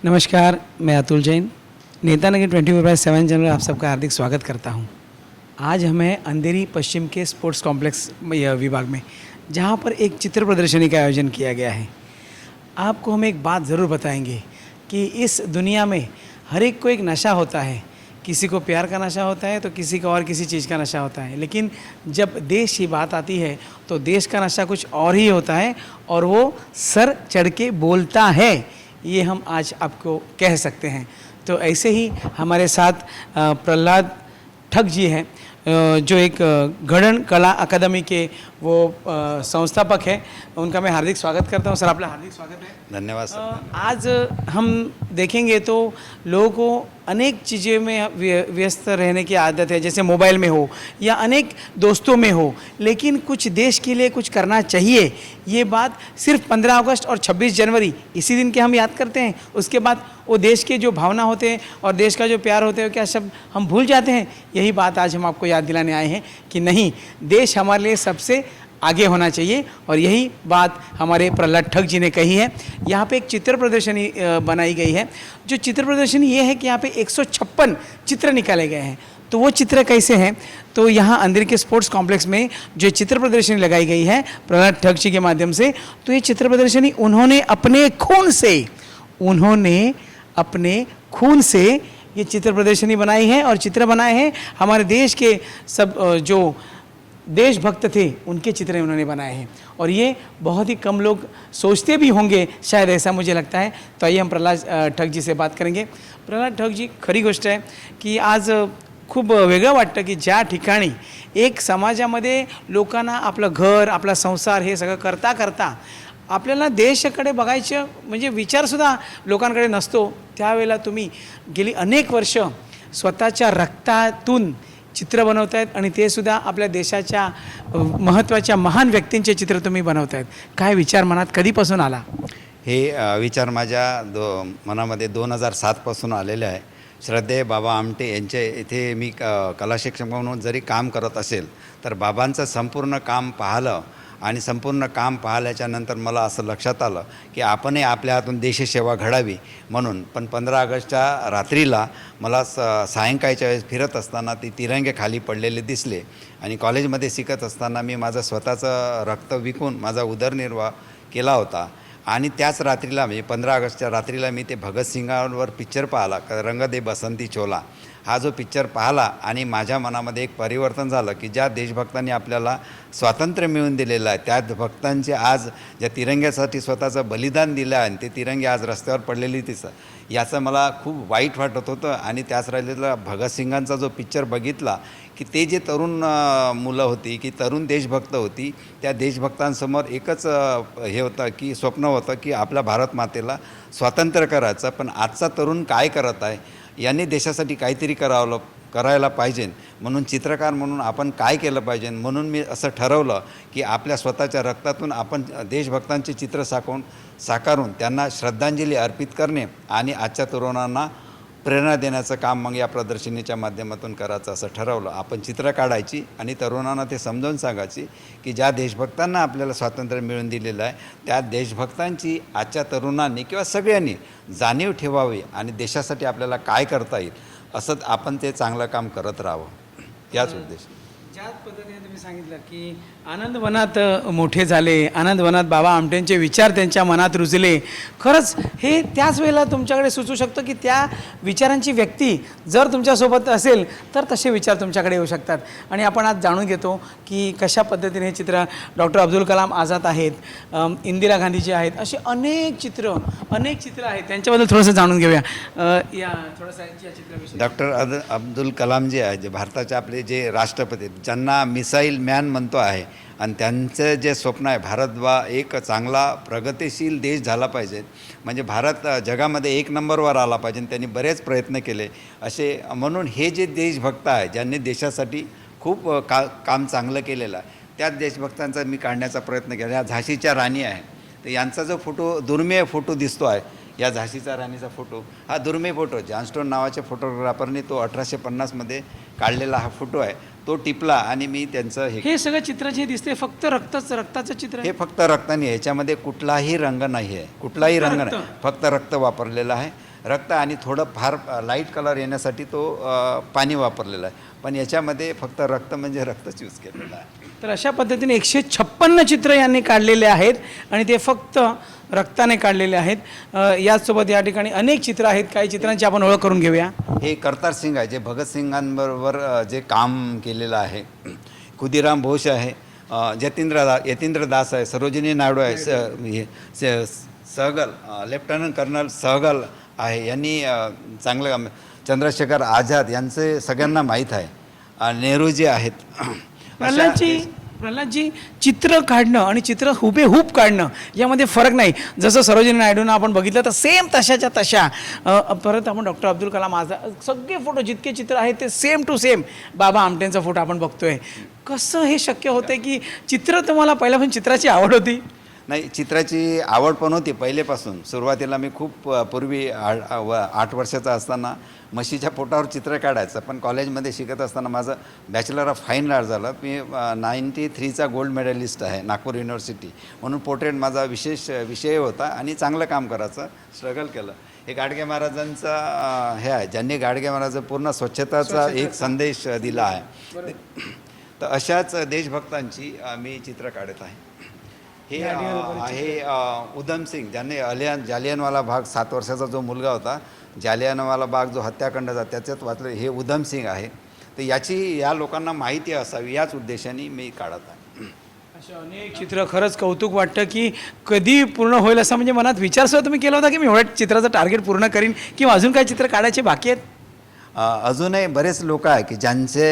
नमस्कार, मैं अतुल जैन, नेता नगर 24/7 चैनल आप सबका हार्दिक स्वागत करता हूं। आज हमें अंधेरी पश्चिम के स्पोर्ट्स कॉम्प्लेक्स विभाग में, जहां पर एक चित्र प्रदर्शनी का आयोजन किया गया है। आपको हम एक बात ज़रूर बताएंगे कि इस दुनिया में हर एक को एक नशा होता है। किसी को प्यार का नशा होता है तो किसी को और किसी चीज़ का नशा होता है, लेकिन जब देश की बात आती है तो देश का नशा कुछ और ही होता है और वो सर चढ़ के बोलता है, ये हम आज आपको कह सकते हैं। तो ऐसे ही हमारे साथ प्रहलाद ठग जी हैं, जो एक घड़ण कला अकादमी के वो संस्थापक हैं। उनका मैं हार्दिक स्वागत करता हूं। सर, आपका हार्दिक स्वागत है। धन्यवाद सर। आज हम देखेंगे तो लोगों को अनेक चीज़ों में व्यस्त रहने की आदत है, जैसे मोबाइल में हो या अनेक दोस्तों में हो, लेकिन कुछ देश के लिए कुछ करना चाहिए। ये बात सिर्फ 15 अगस्त और 26 जनवरी इसी दिन के हम याद करते हैं। उसके बाद वो देश के जो भावना होते हैं और देश का जो प्यार होते हैं, क्या सब हम भूल जाते हैं। यही बात आज हम आपको याद दिलाने आए हैं कि नहीं, देश हमारे लिए सबसे आगे होना चाहिए। और यही बात हमारे प्रहलाद ठग जी ने कही है। यहाँ पे एक चित्र प्रदर्शनी बनाई गई है। जो चित्र प्रदर्शनी ये है कि यहाँ पे 156 चित्र निकाले गए हैं। तो वो चित्र कैसे हैं, तो यहाँ अंधेरी के स्पोर्ट्स कॉम्प्लेक्स में जो चित्र प्रदर्शनी लगाई गई है प्रहलाद ठग जी के माध्यम से, तो ये चित्र प्रदर्शनी उन्होंने अपने खून से ये चित्र प्रदर्शनी बनाई है और चित्र बनाए हैं हमारे देश के सब जो देशभक्त थे उनके चित्र उन्होंने बनाए हैं। और ये बहुत ही कम लोग सोचते भी होंगे, शायद ऐसा मुझे लगता है। तो आइए हम प्रहलाद ठग जी से बात करेंगे। प्रहलाद ठग जी, खरी गोष्ट आहे की आज खूप वेगळं वाटतं की ज्या ठिकाणी एक समाजामध्ये लोकांना आपलं घर, आपला संसार हे सगळं करता करता आपल्याला देशाकडे बघायचं म्हणजे विचारसुद्धा लोकांकडे नसतो, त्यावेळेला तुम्ही गेली अनेक वर्ष स्वतःच्या रक्तातून चित्र बनवत आहेत आणि ते सुद्धा आपल्या देशाच्या महत्त्वाच्या महान व्यक्तींचे चित्र तुम्ही बनवत आहेत। काय विचार मनात कधीपासून आला? हे विचार माझ्या मनामध्ये 2007 पासून आलेले आहे। श्रद्धेय बाबा आमटे यांच्या इथे मी कला शिक्षक म्हणून जरी काम करत असेल तर बाबांचं संपूर्ण काम पाहिलं आणि संपूर्ण काम पाहिल्याच्या नंतर मला असं लक्षात आलं की आपणही आपल्या हातून देशसेवा घडावी म्हणून। पण 15 ऑगस्टच्या रात्रीला मला सायंकाळच्या वेळेस फिरत असताना ती तिरंगे खाली पडलेले दिसले आणि कॉलेजमध्ये शिकत असताना मी माझं स्वतःचं रक्त विकून माझा उदरनिर्वाह केला होता। आणि त्याच रात्रीला म्हणजे 15 ऑगस्टच्या रात्रीला मी ते भगतसिंगांवर पिक्चर पाहिला, रंग दे बसंती चोला हा जो पिक्चर पाहिला आणि माझ्या मनामध्ये एक परिवर्तन झालं की ज्या देशभक्तांनी आपल्याला स्वातंत्र्य मिळवून दिलेलं आहे, त्या भक्तांचे आज ज्या तिरंग्यासाठी स्वतःचं बलिदान दिलं आहे आणि ते तिरंगे आज रस्त्यावर पडलेली याचं मला खूप वाईट वाटत होतं। आणि त्याच राहिलेला भगतसिंगांचा जो पिक्चर बघितला की ते जे तरुण मुलं होती की तरुण देशभक्त होती, त्या देशभक्तांसमोर एकच हे होतं की स्वप्न होतं की आपल्या भारत मातेला स्वातंत्र्य करायचं। पण आजचा तरुण काय करत आहे, यांनी देशासाठी काहीतरी करायला पाहिजे। म्हणून चित्रकार म्हणून आपण काय केलं पाहिजे, म्हणून मी असं ठरवलं की आपल्या स्वतःच्या रक्तातून आपण देशभक्तांचे चित्र साकारून त्यांना श्रद्धांजली अर्पित करणे आणि आजच्या तरुणांना प्रेरणा देण्याचं काम मग या प्रदर्शनीच्या माध्यमातून करायचं असं ठरवलं। आपण चित्र काढायची आणि तरुणांना ते समजावून सांगायची की ज्या देशभक्तांना आपल्याला स्वातंत्र्य मिळवून दिलेलं आहे, त्या देशभक्तांची आजच्या तरुणांनी किंवा सगळ्यांनी जाणीव ठेवावी आणि देशासाठी आपल्याला काय करता येईल असं आपण ते चांगलं काम करत राहावं, याच उद्देश। ज्याच पद्धतीने तुम्ही सांगितलं की आनंदवनात मोठे झाले, आनंदवनात बाबा आमटेंचे विचार त्यांच्या मनात रुजले, खरंच हे त्याच वेळेला तुमच्याकडे सुचू शकतं की त्या विचारांची व्यक्ती जर तुमच्यासोबत असेल तर तसे विचार तुमच्याकडे येऊ शकतात। आणि आपण आज जाणून घेतो की कशा पद्धतीने हे चित्र डॉक्टर अब्दुल कलाम आझाद आहेत, इंदिरा गांधीजी आहेत, असे अनेक चित्र आहेत, त्यांच्याबद्दल थोडंसं जाणून घेऊया। या थोडंसं या चित्राविषयी। डॉक्टर अब्दुल कलाम जे आहे, जे भारताचे आपले जे राष्ट्रपती, ज्यांना मिसाईल मॅन म्हणतो आहे आणि त्यांचं जे स्वप्न आहे भारत एक चांगला प्रगतिशील देश झाला पाहिजे, म्हणजे भारत जगामध्ये 1 नंबरवर आला पाहिजे, त्यांनी बरेच प्रयत्न केले असे। म्हणून हे जे देशभक्त आहे, ज्यांनी देशासाठी खूप काम चांगलं केलेलं आहे, त्याच देशभक्तांचा मी काढण्याचा प्रयत्न केला। या झाशीच्या राणी आहे, तर यांचा जो फोटो दुर्मिळ फोटो दिसतो आहे, या झाशीचा राणीचा फोटो हा दुर्मिळ फोटो, जॉनस्टोन नावाच्या फोटोग्राफरने तो 1850मध्ये काढलेला हा फोटो आहे। तो टिपला आणि मी त्यांचं हे सगळं चित्र जे दिसते फक्त रक्ताचं चित्र हे फक्त रक्ताने, ह्याच्यामध्ये कुठलाही रंग नाही आहे, कुठलाही रंग नाही, फक्त रक्त वापरलेलं आहे। रक्त आणि थोडं फार लाईट कलर येण्यासाठी तो पाणी वापरलेलं आहे, पण याच्यामध्ये फक्त रक्त म्हणजे रक्तच यूज केलेलं आहे. तर अशा पद्धतीने 156 चित्र यांनी काढलेले आहेत आणि ते फक्त रक्ताने काढलेले आहेत. याचसोबत या ठिकाणी अनेक चित्र आहेत. काही चित्रांची आपण ओळख करून घेऊया. हे करतार सिंग आहे, जे भगतसिंगांबरोबर जे काम केलेलं आहे. खुदीराम बोस आहे, यतींद्र दास आहे, सरोजिनी नायडू आहे, सहगल लेफ्टनंट कर्नल सहगल आहे, यांनी चांगलं काम. चंद्रशेखर आझाद यांचे सगळ्यांना माहीत आहे. नेहरूजी आहेत. प्रल्हादजी चित्र काढणं आणि चित्र हुबेहूब काढणं यामध्ये फरक नाही. जसं सरोजिनी नायडूंना आपण बघितलं तर सेम तशाच्या तशा. परत आपण डॉक्टर अब्दुल कलाम आझाद सगळे फोटो जितके चित्र आहेत ते सेम टू सेम. बाबा आमटेंचा फोटो आपण बघतोय. कसं हे शक्य होतं की चित्र तुम्हाला पहिल्यापासून चित्राची आवड होती? नाही, चित्राची आवड पण होती पहिलेपासून. सुरुवातीला मी खूप पूर्वी 8 वर्षाचा असताना म्हशीच्या पोटावर चित्र काढायचं, पण कॉलेजमध्ये शिकत असताना माझं बॅचलर ऑफ फाईन आर्ट झालं. मी 93चा गोल्ड मेडलिस्ट आहे नागपूर युनिव्हर्सिटी, म्हणून पोर्ट्रेट माझा विशेष विषय होता आणि चांगलं काम करायचं स्ट्रगल केलं. हे गाडगे महाराजांचा हे आहे, ज्यांनी गाडगे महाराज पूर्ण स्वच्छताचा एक संदेश दिला आहे. तर अशाच देशभक्तांची मी चित्र काढत आहे. हे आहे उधम सिंग, ज्यांनी जालियनवाला बाग 7 वर्षाचा जो मुलगा होता, जालियनवाला बाग जो हत्याकांड झाला त्याच्यात वाचलं, हे उधम सिंग आहे. तर या लोकांना माहिती असावी याच उद्देशाने मी काढत आहे. अशा अनेक चित्र. खरंच कौतुक वाटतं की कधी पूर्ण होईल असं, म्हणजे मनात विचारसुद्धा तुम्ही केला होता की मी एवढ्या चित्राचं टार्गेट पूर्ण करीन किंवा अजून काही चित्र काढायचे बाकी आहेत? अजूनही बरेच लोक आहे की ज्यांचे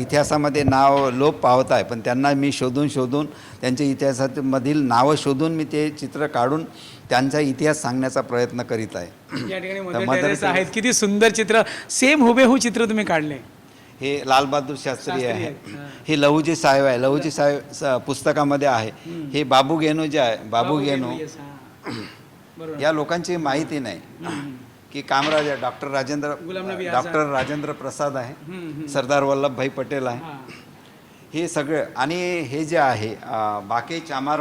इतिहासामध्ये नाव लोप पावत आहे, पण त्यांना मी शोधून त्यांच्या इतिहासामधील नावं शोधून मी ते चित्र काढून त्यांचा इतिहास सांगण्याचा प्रयत्न करीत आहे. या ठिकाणी मदर टेरेसा आहेत. किती सुंदर चित्र, सेम हुबेहू चित्र तुम्ही काढले. हे लालबहादूर शास्त्री आहे. हे लहुजी साहेब आहे. लहुजी साहेब पुस्तकामध्ये आहे. हे बाबू गेनू जे आहे, बाबू गेनू, या लोकांची माहिती नाही की कामराज आहे, डॉक्टर राजेंद्र प्रसाद आहे, सरदार वल्लभभाई पटेल आहे, हे सगळे. आणि हे जे आहे बाके चामार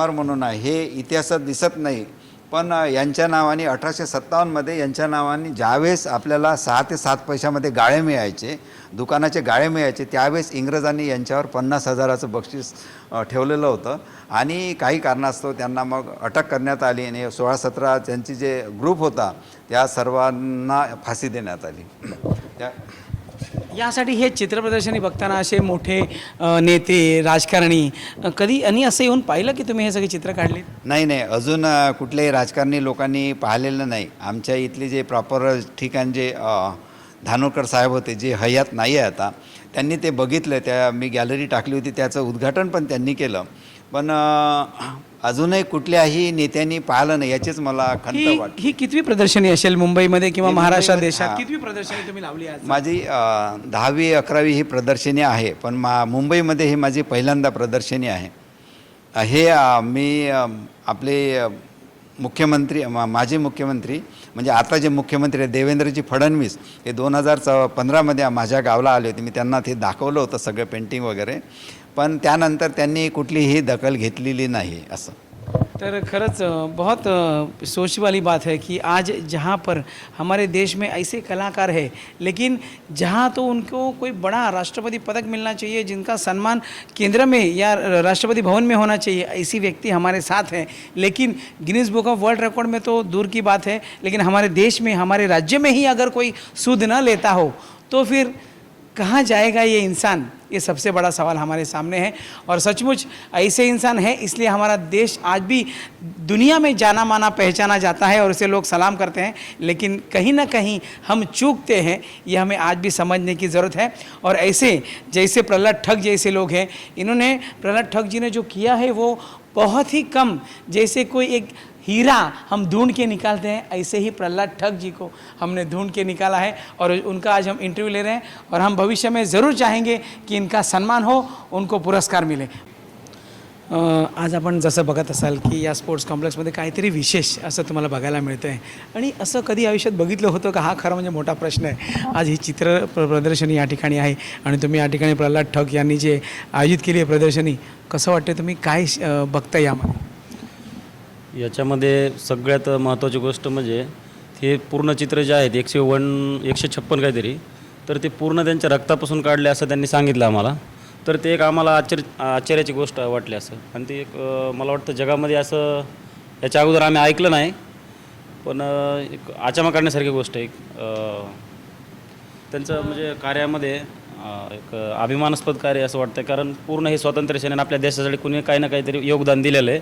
म्हणून आहे, हे इतिहासात दिसत नाही, पण यांच्या नावाने 1857मध्ये यांच्या नावाने ज्यावेळेस आपल्याला 6 ते 7 पैशामध्ये गाळे मिळायचे, दुकानाचे गाळे मिळायचे, त्यावेळेस इंग्रजांनी यांच्यावर 50,000चं बक्षीस ठेवलेलं होतं. आणि काही कारणास्तव त्यांना मग अटक करण्यात आली आणि 16-17 त्यांची जे ग्रुप होता त्या सर्वांना फाशी देण्यात आली. यासाठी हे चित्रप्रदर्शनी बघताना असे मोठे नेते, राजकारणी कधी आणि असं येऊन पाहिलं की तुम्ही हे सगळे चित्र काढले? नाही, अजून कुठल्याही राजकारणी लोकांनी पाहिलेलं नाही. आमच्या इथले जे प्रॉपर ठिकाण जे धानोरकर साहेब होते, जे हयात नाही आहे आता, त्यांनी ते बघितलं. मी गॅलरी टाकली होती, त्याचं उद्घाटन पण त्यांनी केलं, पण अजूनही कुठल्याही नेत्यांनी पाहिलं नाही. याचीच मला खंत वाटते. ही कितवी प्रदर्शनी असेल मुंबईमध्ये किंवा महाराष्ट्र देशात? कितवी प्रदर्शनी तुम्ही लावली आज? माझी 10वी 11वी ही प्रदर्शनी आहे, पण मुंबईमध्ये ही माझी पहिल्यांदा प्रदर्शनी आहे. हे मी आपले मुख्यमंत्री, माजी मुख्यमंत्री म्हणजे आता जे मुख्यमंत्री आहे देवेंद्रजी फडणवीस, हे 2015मध्ये माझ्या गावाला आले होते. मी त्यांना ते दाखवलं होतं सगळं पेंटिंग वगैरे, पण त्यानंतर त्यांनी कुठलीही दखल घेतलेली नाही असं. तर खरंच बहुत सोच वाली बात है कि आज जहाँ पर हमारे देश में ऐसे कलाकार हैं, लेकिन जहाँ तो उनको कोई बड़ा राष्ट्रपति पदक मिलना चाहिए, जिनका सम्मान केंद्र में या राष्ट्रपति भवन में होना चाहिए, ऐसी व्यक्ति हमारे साथ हैं. लेकिन Guinness book of world record में तो दूर की बात है, लेकिन हमारे देश में, हमारे राज्य में ही अगर कोई सुध न लेता हो तो फिर कहाँ जाएगा ये इंसान? ये सबसे बड़ा सवाल हमारे सामने है. और सचमुच ऐसे इंसान हैं, इसलिए हमारा देश आज भी दुनिया में जाना माना पहचाना जाता है और उसे लोग सलाम करते हैं. लेकिन कहीं ना कहीं हम चूकते हैं, ये हमें आज भी समझने की ज़रूरत है. और ऐसे जैसे प्रहलाद ठग जैसे लोग हैं, इन्होंने, प्रहलाद ठग जी ने जो किया है वो बहुत ही कम, जैसे कोई एक हीरा हम ढूंढ के निकालते हैं, ऐसे ही प्रहलाद ठग जी को हमने ढूंढ के निकाला है और उनका आज हम इंटरव्यू ले रहे हैं. और हम भविष्य में ज़रूर चाहेंगे की इनका सम्मान हो, उनको पुरस्कार मिले. आज आपण जसं बघत असाल की या स्पोर्ट्स कॉम्प्लेक्समध्ये काहीतरी विशेष असं तुम्हाला बघायला मिळतं आहे. आणि असं कधी आयुष्यात बघितलं होतं का? हा खरं म्हणजे मोठा प्रश्न आहे. आज ही चित्र प्रदर्शनी या ठिकाणी आहे आणि तुम्ही या ठिकाणी प्रहलाद ठग यांनी जे आयोजित केली आहे प्रदर्शनी, कसं वाटते? तुम्ही काय बघता यामध्ये? याच्यामध्ये सगळ्यात महत्त्वाची गोष्ट म्हणजे हे पूर्ण चित्र जे आहेत 156 काहीतरी, तर ते पूर्ण त्यांच्या रक्तापासून काढले असं त्यांनी सांगितलं आम्हाला. तर ते एक आम्हाला आश्चर्याची गोष्ट वाटली असं. आणि ते एक मला वाटतं जगामध्ये असं याच्या अगोदर आम्ही ऐकलं नाही, पण एक आचमा काढण्यासारखी गोष्ट आहे. त्यांचं म्हणजे कार्यामध्ये एक अभिमानास्पद कार्य असं वाटतं, कारण पूर्ण हे स्वातंत्र्य सेनेनं आपल्या देशासाठी कुणी काही ना काहीतरी योगदान दिलेलं आहे.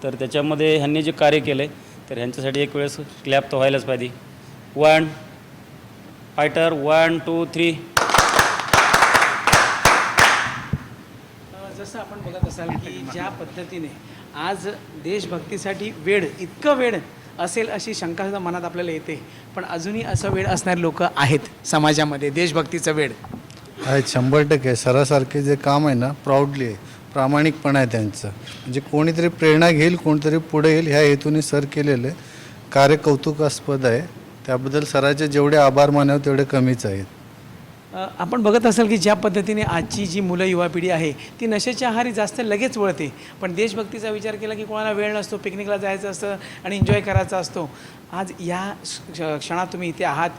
तर त्याच्यामध्ये ह्यांनी जे कार्य केलं आहे तर ह्यांच्यासाठी एक वेळेस क्लॅप तर व्हायलाच पाहिजे. फायटर 1 2 3. जसं आपण बघत असाल की ज्या पद्धतीने आज देशभक्तीसाठी वेळ, इतकं वेळ असेल अशी शंका सुद्धा मनात आपल्याला येते, पण अजूनही असं वेळ असणारे लोक आहेत समाजामध्ये. देशभक्तीचं वेळ आहेत 100%. सरासारखे जे काम आहे ना, प्राऊडली आहे, प्रामाणिकपणा आहे त्यांचं. म्हणजे कोणीतरी प्रेरणा घेईल, कोणीतरी पुढे येईल ह्या हेतूने सर केलेलं कार्य कौतुकास्पद आहे. त्याबद्दल सराचे जेवढे आभार मानावे तेवढे कमीच आहेत. आपण बघत असाल की ज्या पद्धतीने आजची जी मुलं युवा पिढी आहे ती नशेच्या आहारी जास्त लगेच वळते, पण देशभक्तीचा विचार केला की कोणाला वेळ नसतो, पिकनिकला जायचं असतं आणि एन्जॉय करायचा असतो. आज या क्षणात तुम्ही इथे आहात,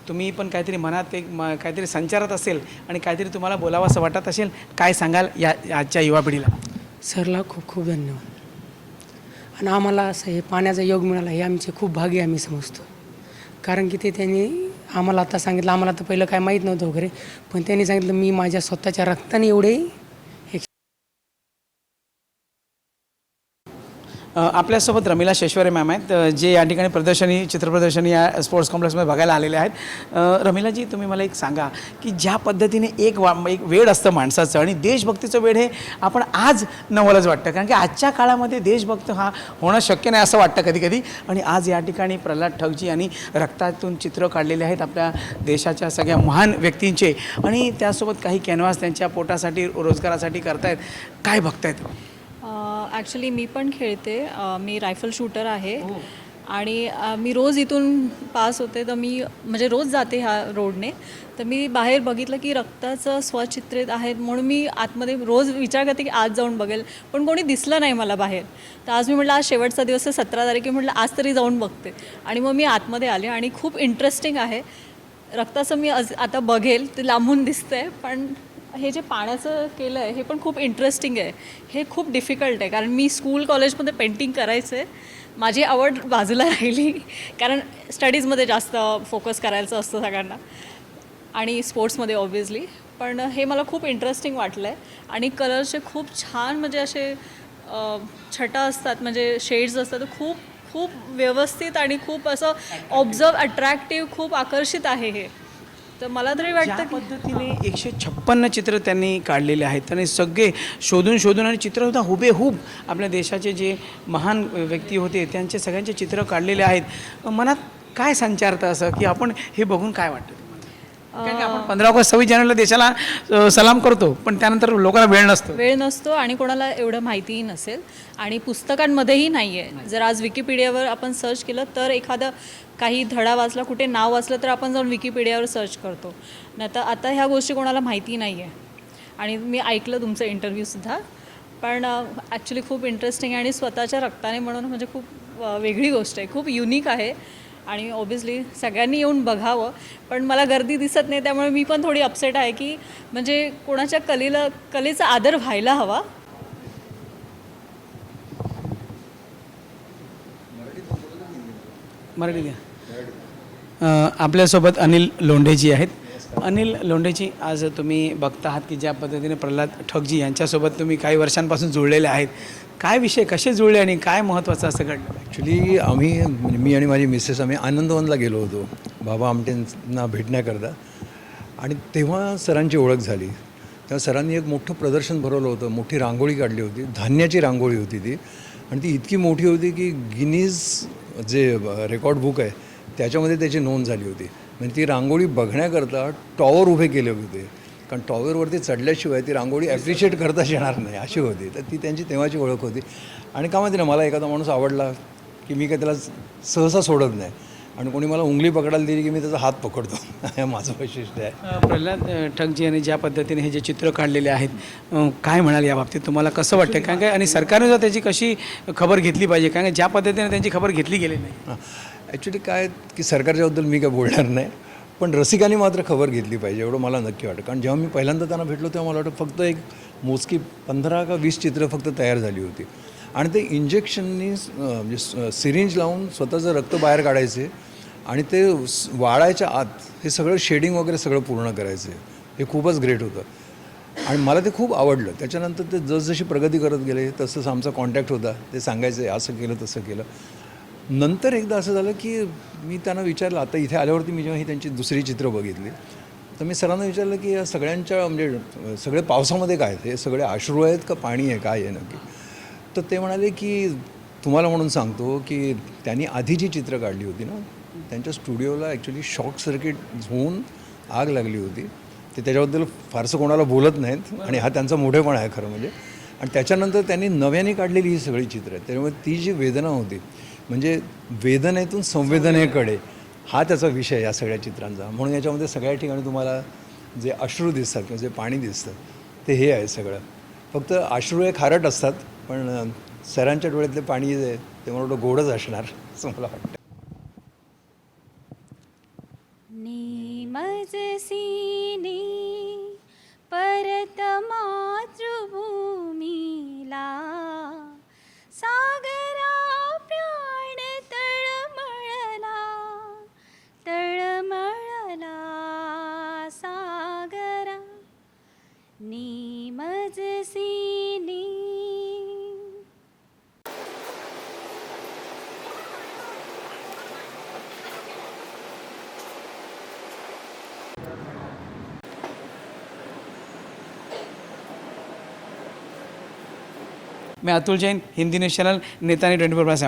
तुम्ही पण काहीतरी मनात काहीतरी संचारत असेल आणि काहीतरी तुम्हाला बोलावं असं वाटत असेल. काय सांगाल या आजच्या युवा पिढीला? सरला खूप खूप धन्यवाद. आणि आम्हाला असं हे पाण्याचा योग मिळाला हे आमचे खूप भाग्य आम्ही समजतो. कारण की ते त्यांनी आम्हाला आता सांगितलं, आम्हाला तर पहिलं काय माहीत नव्हतं वगैरे, पण त्यांनी सांगितलं मी माझ्या स्वतःच्या रक्ताने एवढे आपल्यासोबत रमिला शेश्वरे मॅम आहेत, जे या ठिकाणी चित्रप्रदर्शनी या स्पोर्ट्स कॉम्प्लेक्समध्ये बघायला आलेले आहेत. रमिलाजी, तुम्ही मला एक सांगा की ज्या पद्धतीने एक वेळ असतं माणसाचं आणि देशभक्तीचं वेळ हे आपण आज नवलच वाटतं, कारण की आजच्या काळामध्ये देशभक्त हा होणं शक्य नाही असं वाटतं कधी कधी. आणि आज या ठिकाणी प्रल्हाद ठगजी यांनी रक्तातून चित्र काढलेले आहेत आपल्या देशाच्या सगळ्या महान व्यक्तींचे, आणि त्यासोबत काही कॅनव्हास त्यांच्या पोटासाठी रोजगारासाठी करतायत. काय बघतायत? ॲक्च्युली मी पण खेळते, मी रायफल शूटर आहे. आणि मी रोज इथून पास होते, तर मी म्हणजे रोज जाते ह्या रोडने, तर मी बाहेर बघितलं की रक्ताचं स्वचित्रित आहेत, म्हणून मी आतमध्ये रोज विचार करते की आज जाऊन बघेल, पण कोणी दिसलं नाही मला बाहेर. तर आज मी म्हटलं आज शेवटचा दिवस आहे 17 तारखे, म्हटलं आज तरी जाऊन बघते. आणि मग मी आतमध्ये आले आणि खूप इंटरेस्टिंग आहे. रक्ताचं मी आता बघेल, ते लांबून दिसतं आहे, पण हे जे पाण्याचं केलं आहे हे पण खूप इंटरेस्टिंग आहे. हे खूप डिफिकल्ट आहे, कारण मी स्कूल कॉलेजमध्ये पेंटिंग करायचे, माझी आवड बाजूला राहिली, कारण स्टडीजमध्ये जास्त फोकस करायचं असतं सगळ्यांना आणि स्पोर्ट्समध्ये ऑब्व्हियसली. पण हे मला खूप इंटरेस्टिंग वाटलं आहे. आणि कलरचे खूप छान म्हणजे असे छटा असतात, म्हणजे शेड्स असतात, खूप खूप व्यवस्थित आणि खूप असं अट्रॅक्टिव्ह, खूप आकर्षित आहे हे. तर मला तरी वाटतं की पद्धतीने 156 चित्र त्यांनी काढलेले आहेत आणि सगळे शोधून आणि चित्रसुद्धा हुबेहूब आपल्या देशाचे जे महान व्यक्ती होते त्यांचे सगळ्यांचे चित्र काढलेले आहेत. मनात काय संचारतं असं की आपण हे बघून काय वाटतं? कारण की आपण 15 ऑगस्ट 26 जानेवारीला देशाला सलाम करतो, पण त्यानंतर लोकांना वेळ नसतो आणि कोणाला एवढं माहितीही नसेल आणि पुस्तकांमध्येही नाही आहे. जर आज विकिपीडियावर आपण सर्च केलं तर एखादं काही धडा वाचला, कुठे नाव वाचलं तर आपण जाऊन विकिपीडियावर सर्च करतो, नाही तर आता ह्या गोष्टी कोणाला माहिती नाही आहे. आणि मी ऐकलं तुमचं इंटरव्ह्यूसुद्धा, पण ॲक्च्युली खूप इंटरेस्टिंग आहे आणि स्वतःच्या रक्ताने म्हणून म्हणजे खूप वेगळी गोष्ट आहे, खूप युनिक आहे. आणि ऑब्व्हियसली सगळ्यांनी येऊन बघावं, पण मला गर्दी दिसत नाही, त्यामुळे मी पण थोडी अपसेट आहे की म्हणजे कोणाच्या कलेचा आदर व्हायला हवा. मराठी द्या. आपल्यासोबत अनिल लोंढेजी आहेत. अनिल लोंढेजी, आज तुम्ही बघता आहात की ज्या पद्धतीने प्रल्हाद ठगजी यांच्यासोबत तुम्ही काही वर्षांपासून जुळलेले आहेत. काय विषय, कसे जुळले आणि काय महत्त्वाचं असं घडलं? ॲक्च्युली मी आणि माझी मिसेस आम्ही आनंदवनला गेलो होतो बाबा आमटेंना भेटण्याकरता, आणि तेव्हा सरांची ओळख झाली. तेव्हा सरांनी एक मोठं प्रदर्शन भरवलं होतं, मोठी रांगोळी काढली होती, धान्याची रांगोळी होती ती, आणि ती इतकी मोठी होती की गिनीज जे रेकॉर्ड बुक आहे त्याच्यामध्ये त्याची नोंद झाली होती. म्हणजे ती रांगोळी बघण्याकरता टॉवर उभे केले होते, कारण टॉवरवरती चढल्याशिवाय ती रांगोळी ॲप्रिशिएट करताच येणार नाही अशी होती. तर ती त्यांची तेव्हाची ओळख होती. आणि का माहिती ना, मला एखादा माणूस आवडला की मी काय त्याला सहसा सोडत नाही, आणि कोणी मला उंगली पकडायला दिली की मी त्याचा हात पकडतो हे माझं वैशिष्ट्य आहे. प्रल्हाद ठगजी यांनी ज्या पद्धतीने हे जे चित्र काढलेले आहेत काय म्हणाल या बाबतीत तुम्हाला कसं वाटतं कारण काय आणि सरकारने जर त्याची कशी खबर घेतली पाहिजे कारण ज्या पद्धतीने त्यांची खबर घेतली गेली नाही. ॲक्च्युली काय की सरकारच्याबद्दल मी काय बोलणार नाही, पण रसिकांनी मात्र खबर घेतली पाहिजे एवढं मला नक्की वाटतं. कारण जेव्हा मी पहिल्यांदा त्यांना भेटलो तेव्हा मला वाटतं फक्त एक मोजकी 15 का 20 चित्रं फक्त तयार झाली होती आणि ते इंजेक्शननी म्हणजे सिरिंज लावून स्वतःचं रक्त बाहेर काढायचे आणि ते वाळायच्या आत हे सगळं शेडिंग वगैरे सगळं पूर्ण करायचे. हे खूपच ग्रेट होतं आणि मला ते खूप आवडलं. त्याच्यानंतर ते जसजशी प्रगती करत गेले तसंच आमचा कॉन्टॅक्ट होता. ते सांगायचे असं केलं तसं केलं. नंतर एकदा असं झालं की मी त्यांना विचारलं, आता इथे आल्यावरती मी जेव्हा ही त्यांची दुसरी चित्र बघितली तर मी सरांना विचारलं की या सगळ्यांच्या म्हणजे सगळे पावसामध्ये काय हे सगळे अश्रू आहेत का पाणी आहे काय आहे नक्की. तर ते म्हणाले की तुम्हाला म्हणून सांगतो की त्यांनी आधी जी चित्र काढली होती ना त्यांच्या स्टुडिओला ॲक्च्युली शॉर्ट सर्किट होऊन आग लागली होती. ते त्याच्याबद्दल फारसं कोणाला बोलत नाहीत आणि हा त्यांचा मोठेपणा आहे खरं म्हणजे. आणि त्याच्यानंतर त्यांनी नव्याने काढलेली ही सगळी चित्रं आहेत. त्यामुळे ती जी वेदना होती म्हणजे वेदनेतून संवेदनेकडे हा त्याचा विषय या सगळ्या चित्रांचा. म्हणून याच्यामध्ये सगळ्या ठिकाणी तुम्हाला जे अश्रू दिसतात किंवा जे पाणी दिसतं ते हे आहे सगळं. फक्त अश्रू हे खारट असतात पण सरांच्या डोळ्यातले पाणी जे ते मला वाटतं गोडच असणार असं मला वाटतं. मजसीने परत मातृभूमीला सागरा प्राण तळमळला तळमळला सागरा निमजसीने. मैं अतुल जैन, हिंदी न्यूज़ चैनल नेतानी 24/7.